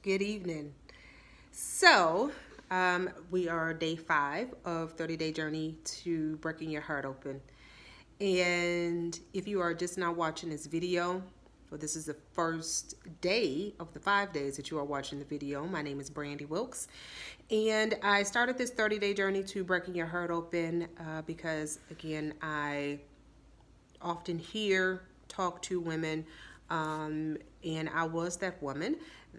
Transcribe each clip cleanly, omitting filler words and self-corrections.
Good evening. So, we are day 5 of 30-day journey to breaking your heart open. And if you are just now watching this video, well, this is the first day of the 5 days that you are watching the video. My name is Brandy Wilkes, and I started this 30-day journey to breaking your heart open because, again, I often hear, talk to women, and I was that woman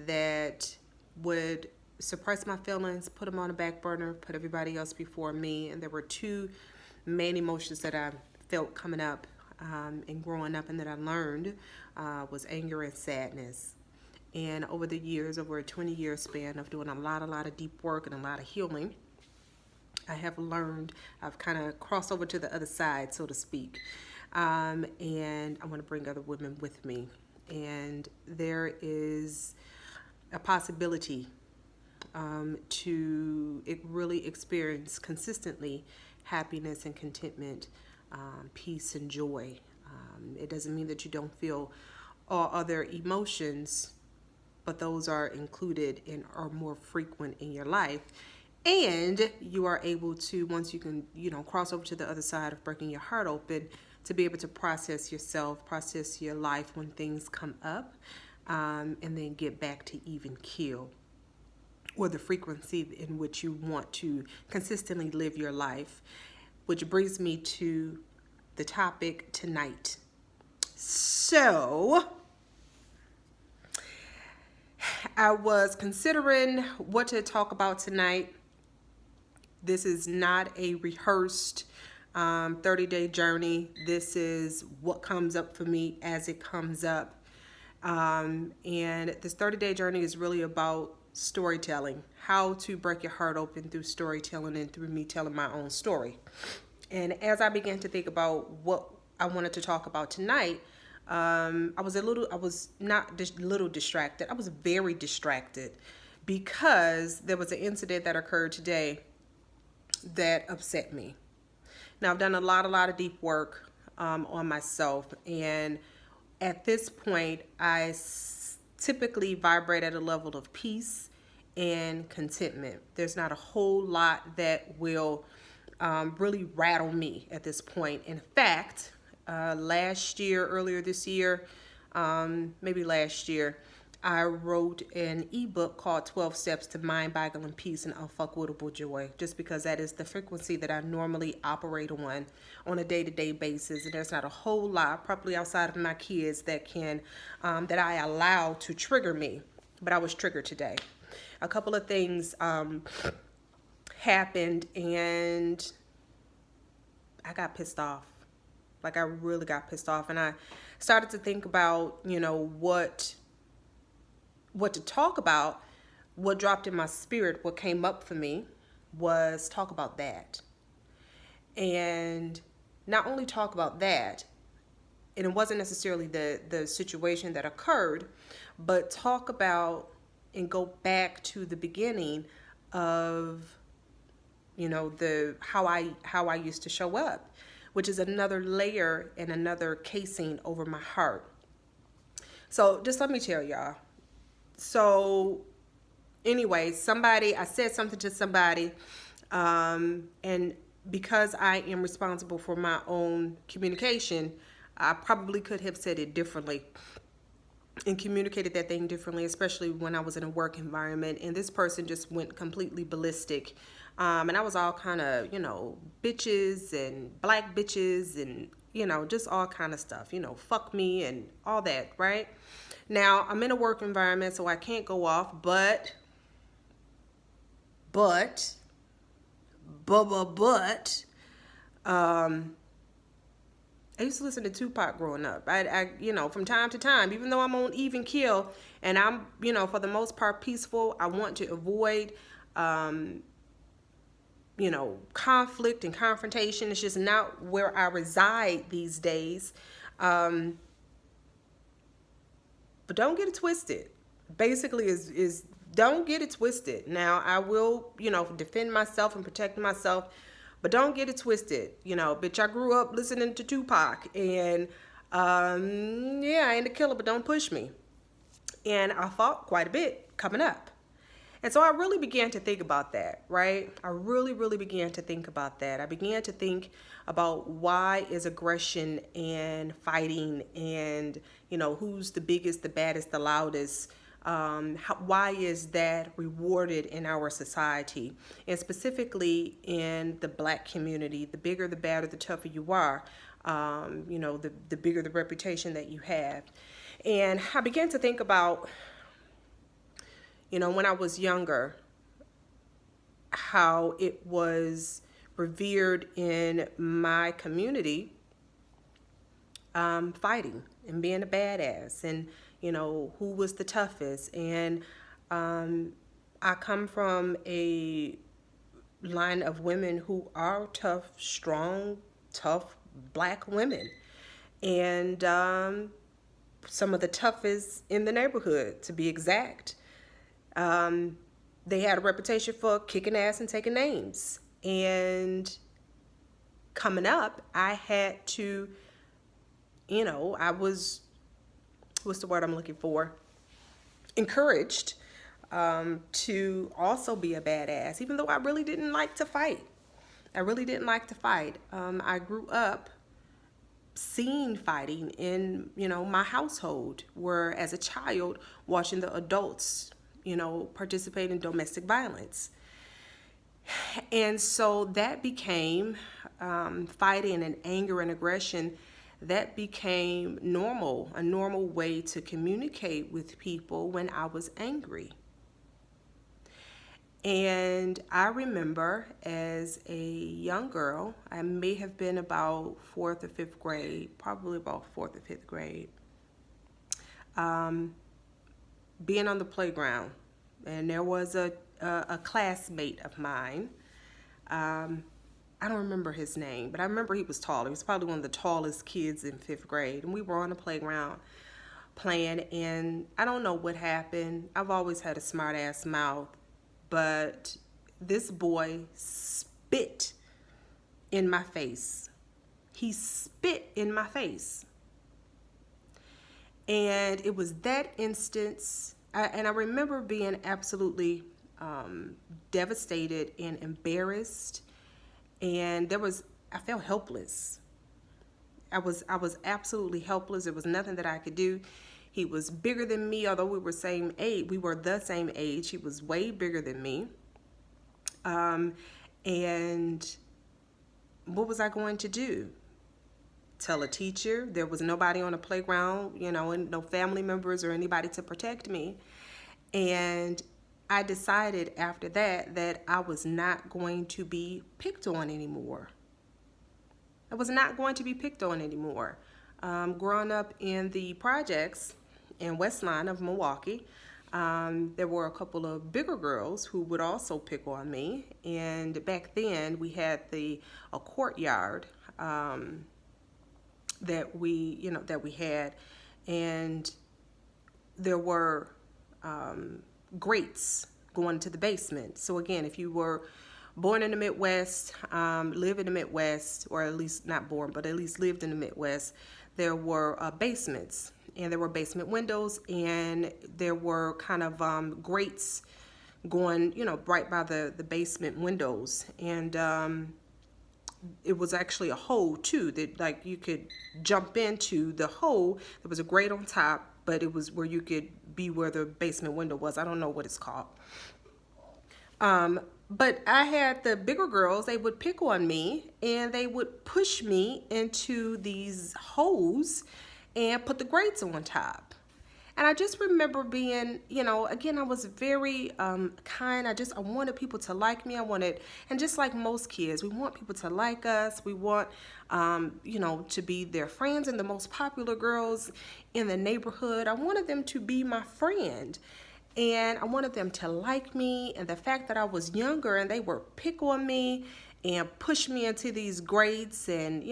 that would suppress my feelings, put them on the back burner, put everybody else before me. And there were two main emotions that I felt coming up and growing up, and that I learned was anger and sadness. And over the years, over a 20-year span of doing a lot of deep work and a lot of healing, I have learned, I've kind of crossed over to the other side, so to speak. And I want to bring other women with me. And there is a possibility to really experience consistently happiness and contentment, peace and joy. It doesn't mean that you don't feel all other emotions, but those are included and are more frequent in your life. And you are able to, once you can, cross over to the other side of breaking your heart open, to be able to process yourself, process your life when things come up, and then get back to even keel, or the frequency in which you want to consistently live your life. Which brings me to the topic tonight. So, I was considering what to talk about tonight. This is not a rehearsed 30-day journey. This is what comes up for me as it comes up. And this 30-day journey is really about storytelling, how to break your heart open through storytelling and through me telling my own story. And as I began to think about what I wanted to talk about tonight, I was not just a little distracted. I was very distracted because there was an incident that occurred today that upset me. Now, I've done a lot of deep work on myself, and at this point, I typically vibrate at a level of peace and contentment. There's not a whole lot that will really rattle me at this point. In fact, earlier this year, maybe last year, I wrote an ebook called 12 Steps to Mind-Boggling Peace and Unfuckwittable Joy, just because that is the frequency that I normally operate on a day-to-day basis. And there's not a whole lot, probably outside of my kids, that I allow to trigger me. But I was triggered today. A couple of things happened, and I got pissed off. Like, I really got pissed off. And I started to think about, what to talk about. What dropped in my spirit, what came up for me, was talk about that. And not only talk about that, and it wasn't necessarily the situation that occurred, but talk about and go back to the beginning of, the how I used to show up, which is another layer and another casing over my heart. So just let me tell y'all. So anyway, I said something to somebody, and because I am responsible for my own communication, I probably could have said it differently and communicated that thing differently, especially when I was in a work environment. And this person just went completely ballistic. And I was all kind of, bitches and black bitches and, just all kind of stuff, fuck me and all that, right? Now, I'm in a work environment, so I can't go off, but, I used to listen to Tupac growing up. I from time to time, even though I'm on even keel and I'm, for the most part peaceful, I want to avoid, conflict and confrontation. It's just not where I reside these days. But don't get it twisted. Basically, is don't get it twisted. Now, I will, defend myself and protect myself, but don't get it twisted. Bitch, I grew up listening to Tupac, and yeah, I ain't a killer, but don't push me. And I fought quite a bit coming up. And so I really began to think about that, right? I really began to think about that. I began to think about why is aggression and fighting and, who's the biggest, the baddest, the loudest, why is that rewarded in our society? And specifically in the Black community, the bigger, the badder, the tougher you are, the bigger the reputation that you have. And I began to think about, when I was younger, how it was revered in my community, fighting and being a badass, and who was the toughest. And I come from a line of women who are tough, strong, tough Black women, and some of the toughest in the neighborhood, to be exact. They had a reputation for kicking ass and taking names. And coming up, I had to, I was, what's the word I'm looking for? Encouraged to also be a badass, even though I really didn't like to fight. I grew up seeing fighting in, my household, where as a child, watching the adults participate in domestic violence. And so that became fighting and anger and aggression. That became normal, a normal way to communicate with people when I was angry. And I remember as a young girl, I may have been about 4th or 5th grade, probably about 4th or 5th grade, being on the playground, and there was a classmate of mine. I don't remember his name, but I remember he was tall. He was probably one of the tallest kids in 5th grade, and we were on the playground playing, and I don't know what happened. I've always had a smart ass mouth, but this boy spit in my face. He spit in my face. And it was that instance, and I remember being absolutely devastated and embarrassed, and I felt helpless. I was absolutely helpless. There was nothing that I could do. He was bigger than me, although we were the same age. He was way bigger than me. And what was I going to do? Tell a teacher? There was nobody on the playground, and no family members or anybody to protect me. And I decided after that I was not going to be picked on anymore. Growing up in the projects in Westline of Milwaukee, there were a couple of bigger girls who would also pick on me. And back then we had a courtyard that we had, and there were grates going to the basement. So again, if you were born in the Midwest, live in the Midwest, or at least not born, but at least lived in the Midwest, there were basements, and there were basement windows, and there were kind of grates going, right by the basement windows. And it was actually a hole too, that like you could jump into the hole. There was a grate on top, but it was where you could be where the basement window was. I don't know what it's called. But I had the bigger girls, they would pick on me, and they would push me into these holes and put the grates on top. And I just remember being, again, I was very kind. I wanted people to like me. And just like most kids, we want people to like us. We want, to be their friends, and the most popular girls in the neighborhood, I wanted them to be my friend. And I wanted them to like me. And the fact that I was younger and they were pick on me and push me into these grates and,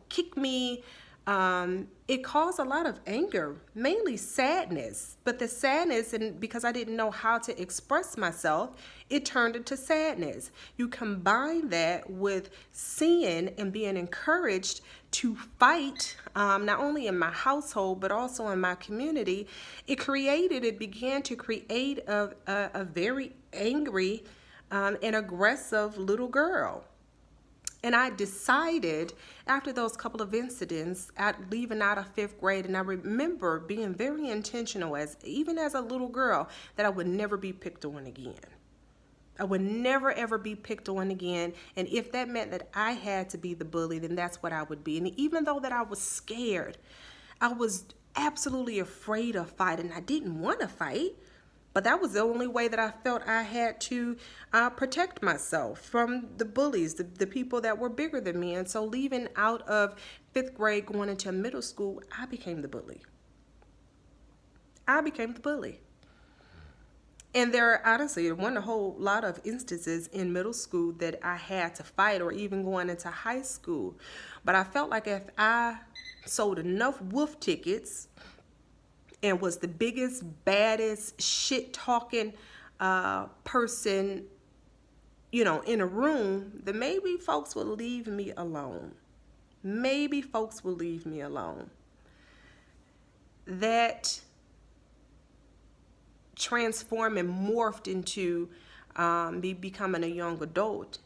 kick me, it caused a lot of anger, mainly sadness. But the sadness, and because I didn't know how to express myself, it turned into sadness. You combine that with seeing and being encouraged to fight, not only in my household, but also in my community. It began to create a very angry and aggressive little girl. And I decided after those couple of incidents at leaving out of 5th grade, and I remember being very intentional even as a little girl, that I would never be picked on again. I would never ever be picked on again. And if that meant that I had to be the bully, then that's what I would be. And even though that I was scared, I was absolutely afraid of fighting. I didn't want to fight. But that was the only way that I felt I had to protect myself from the bullies, the people that were bigger than me. And so leaving out of 5th grade, going into middle school, I became the bully. I became the bully. And honestly, there wasn't a whole lot of instances in middle school that I had to fight, or even going into high school. But I felt like if I sold enough wolf tickets and was the biggest, baddest, shit-talking person, in a room, then maybe folks will leave me alone. Maybe folks will leave me alone. That transformed and morphed into me becoming a young adult,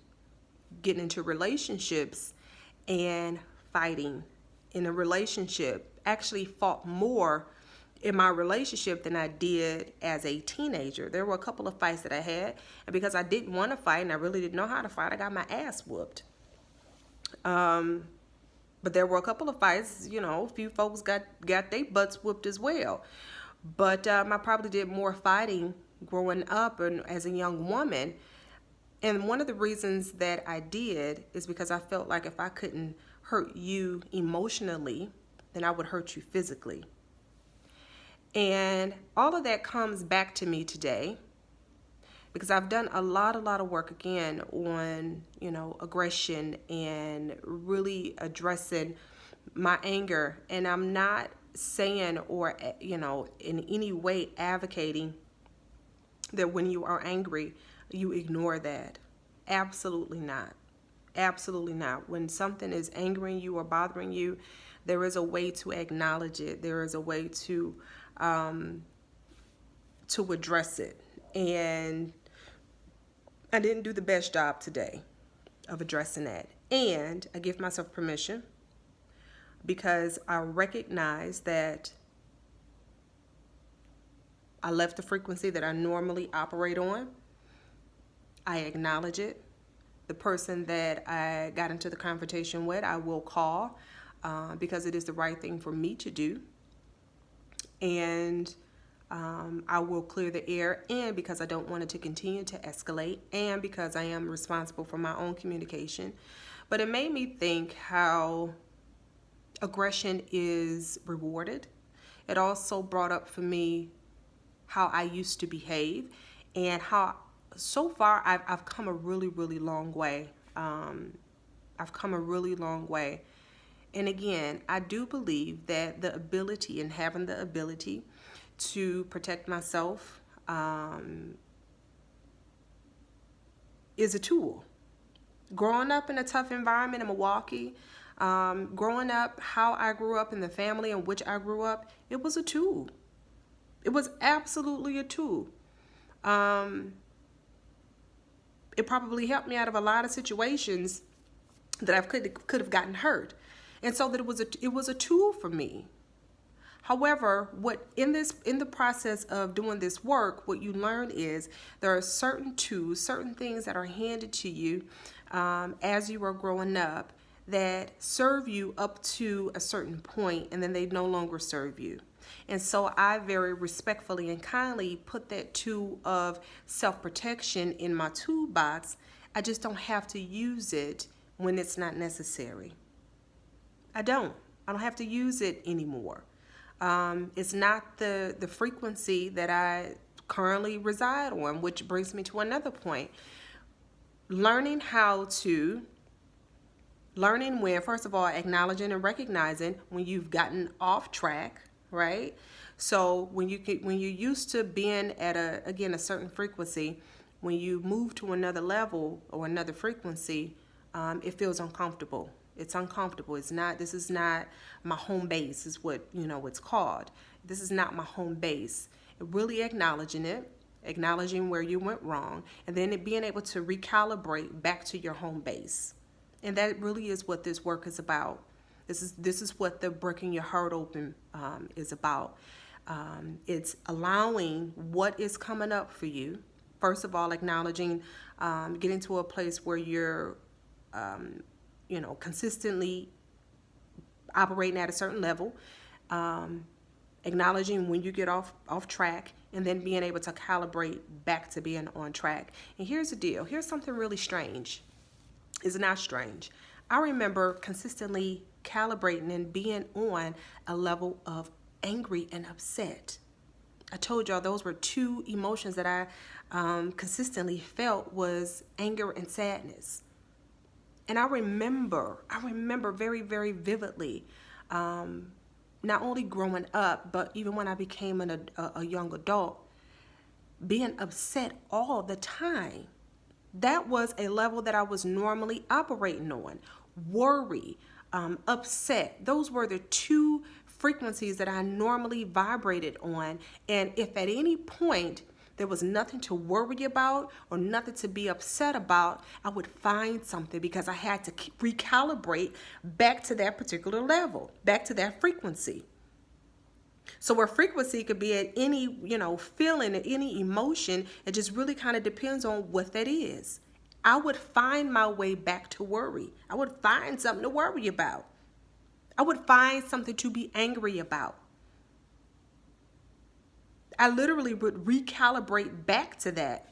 getting into relationships and fighting in a relationship. Actually fought more in my relationship than I did as a teenager. There were a couple of fights that I had, and because I didn't want to fight and I really didn't know how to fight, I got my ass whooped. But there were a couple of fights, a few folks got their butts whooped as well. But I probably did more fighting growing up and as a young woman. And one of the reasons that I did is because I felt like if I couldn't hurt you emotionally, then I would hurt you physically. And all of that comes back to me today because I've done a lot of work again on, aggression and really addressing my anger. And I'm not saying or, in any way advocating that when you are angry, you ignore that. Absolutely not. Absolutely not. When something is angering you or bothering you, there is a way to acknowledge it. There is a way to address it. And I didn't do the best job today of addressing that. And I give myself permission because I recognize that I left the frequency that I normally operate on. I acknowledge it. The person that I got into the confrontation with, I will call because it is the right thing for me to do. And I will clear the air, and because I don't want it to continue to escalate, and because I am responsible for my own communication. But it made me think how aggression is rewarded. It also brought up for me how I used to behave and how so far I've come a really long way. I've come a really long way. And again, I do believe that the ability and having the ability to protect myself is a tool. Growing up in a tough environment in Milwaukee, growing up how I grew up in the family in which I grew up, it was a tool. It was absolutely a tool. It probably helped me out of a lot of situations that I could have gotten hurt. And so that it was a tool for me. However, in the process of doing this work, what you learn is there are certain tools, certain things that are handed to you as you are growing up that serve you up to a certain point, and then they no longer serve you. And so I very respectfully and kindly put that tool of self-protection in my toolbox. I just don't have to use it when it's not necessary. I don't have to use it anymore. It's not the frequency that I currently reside on, which brings me to another point. Learning how to Learning when, first of all, acknowledging and recognizing when you've gotten off track, right? So when you're used to being at a certain frequency, when you move to another level or another frequency, it feels uncomfortable. It's uncomfortable. It's not. This is not my home base. Is what it's called. This is not my home base. Really acknowledging it, acknowledging where you went wrong, and then being able to recalibrate back to your home base. And that really is what this work is about. This is what the breaking your heart open is about. It's allowing what is coming up for you. First of all, acknowledging, getting to a place where you're, consistently operating at a certain level, acknowledging when you get off track, and then being able to calibrate back to being on track. And here's the deal. Here's something really strange. It's not strange. I remember consistently calibrating and being on a level of angry and upset. I told y'all those were two emotions that I consistently felt, was anger and sadness. And I remember very, very vividly, not only growing up, but even when I became a young adult, being upset all the time. That was a level that I was normally operating on. Worry, upset. Those were the two frequencies that I normally vibrated on. And if at any point there was nothing to worry about or nothing to be upset about, I would find something, because I had to recalibrate back to that particular level, back to that frequency. So where frequency could be at any, feeling, at any emotion, it just really kind of depends on what that is. I would find my way back to worry. I would find something to worry about. I would find something to be angry about. I literally would recalibrate back to that.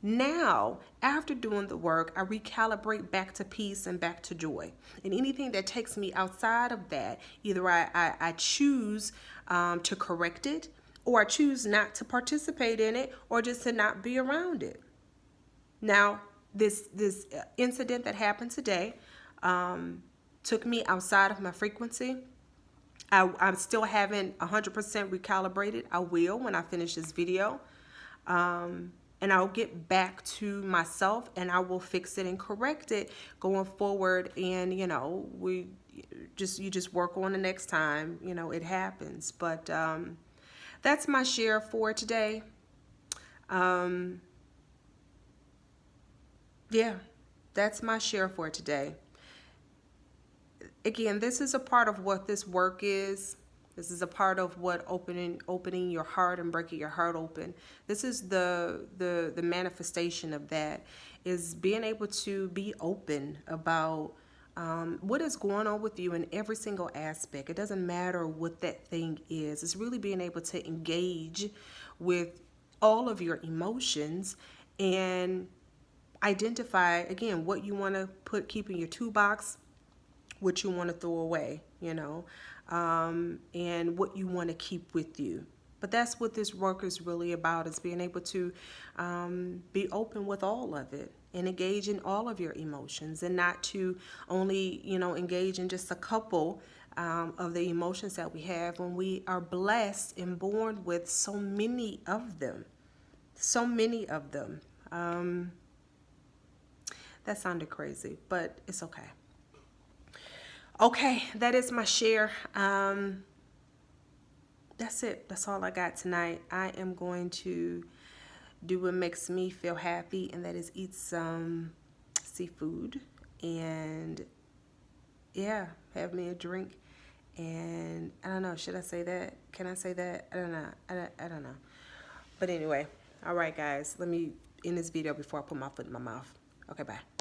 Now, after doing the work, I recalibrate back to peace and back to joy. And anything that takes me outside of that, either I choose to correct it, or I choose not to participate in it, or just to not be around it. Now, this incident that happened today took me outside of my frequency. I still haven't 100% recalibrated. I will when I finish this video. And I'll get back to myself, and I will fix it and correct it going forward. And, you just work on the next time, it happens. But that's my share for today. Yeah, that's my share for today. Again, this is a part of what this work is. This is a part of what opening your heart and breaking your heart open. This is the manifestation of that, is being able to be open about what is going on with you in every single aspect. It doesn't matter what that thing is. It's really being able to engage with all of your emotions and identify, again, what you want to keep in your toolbox, what you want to throw away, and what you want to keep with you. But that's what this work is really about, is being able to be open with all of it and engage in all of your emotions, and not to only, engage in just a couple of the emotions that we have, when we are blessed and born with so many of them. So many of them. That sounded crazy, but it's okay. Okay, that is my share. That's it. That's all I got tonight. I am going to do what makes me feel happy, and that is eat some seafood and, yeah, have me a drink. And I don't know, should I say that? Can I say that? I don't know. I don't know. But anyway, all right, guys, let me end this video before I put my foot in my mouth. Okay, bye.